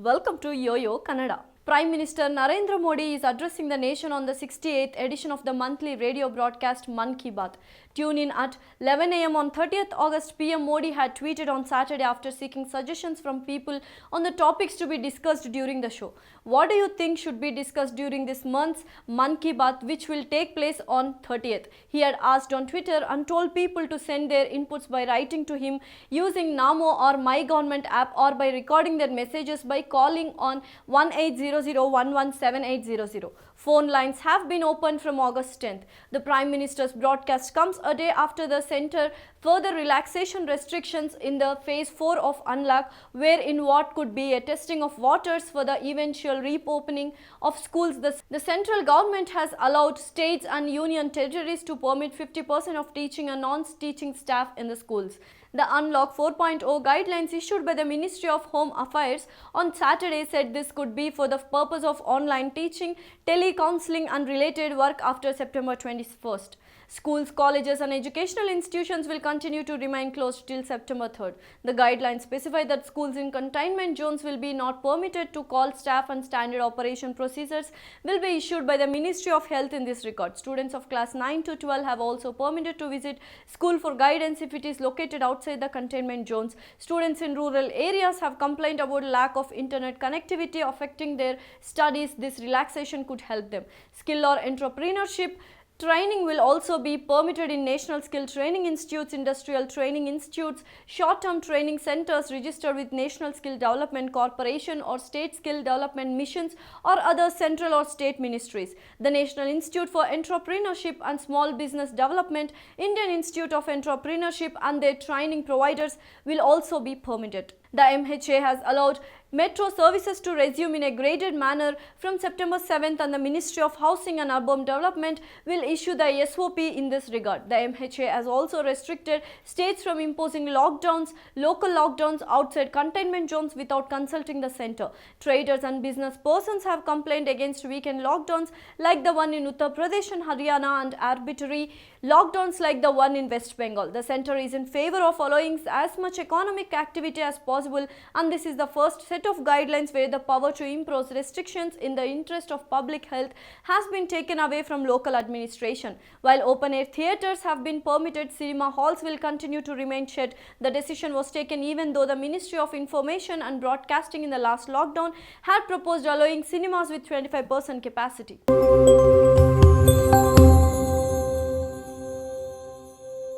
Welcome to YOYO Kannada. Prime Minister Narendra Modi is addressing the nation on the 68th edition of the monthly radio broadcast Mann Ki Baat. Tune in at 11 am on 30th August. PM Modi had tweeted on Saturday after seeking suggestions from people on the topics to be discussed during the show. What do you think should be discussed during this month's Mann Ki Baat, which will take place on 30th? He had asked on Twitter and told people to send their inputs by writing to him using Namo or My Government app or by recording their messages by calling on 1800117800. Phone lines have been opened from August 10th. The Prime Minister's broadcast comes a day after the centre further relaxation restrictions in the phase 4 of unlock, where in what could be a testing of waters for the eventual reopening of schools, the central government has allowed states and union territories to permit 50% of teaching and non-teaching staff in the schools. The Unlock 4.0 guidelines issued by the Ministry of Home Affairs on Saturday said this could be for the purpose of online teaching, telecounseling and related work after September 21st. Schools, colleges and educational institutions will continue to remain closed till September 3rd. The guidelines specify that schools in containment zones will be not permitted to call staff, and standard operation procedures will be issued by the Ministry of Health in this regard. Students of class 9 to 12 have also permitted to visit school for guidance if it is located outside the containment zones. Students in rural areas have complained about lack of internet connectivity affecting their studies. This relaxation could help them. Skill or entrepreneurship training will also be permitted in National Skill Training Institutes, Industrial Training Institutes, short-term training centers registered with National Skill Development Corporation or State Skill Development Missions or other central or state ministries. The National Institute for Entrepreneurship and Small Business Development, Indian Institute of Entrepreneurship and their training providers will also be permitted. The MHA has allowed metro services to resume in a graded manner from September 7th, and the Ministry of Housing and Urban Development will issue the SOP in this regard. The MHA has also restricted states from imposing lockdowns, local lockdowns outside containment zones without consulting the centre. Traders and business persons have complained against weekend lockdowns like the one in Uttar Pradesh and Haryana and arbitrary lockdowns like the one in West Bengal. The centre is in favour of allowing as much economic activity as possible, and this is the first set of guidelines where the power to impose restrictions in the interest of public health has been taken away from local administration. While open-air theatres have been permitted, cinema halls will continue to remain shut. The decision was taken even though the Ministry of Information and Broadcasting in the last lockdown had proposed allowing cinemas with 25% capacity.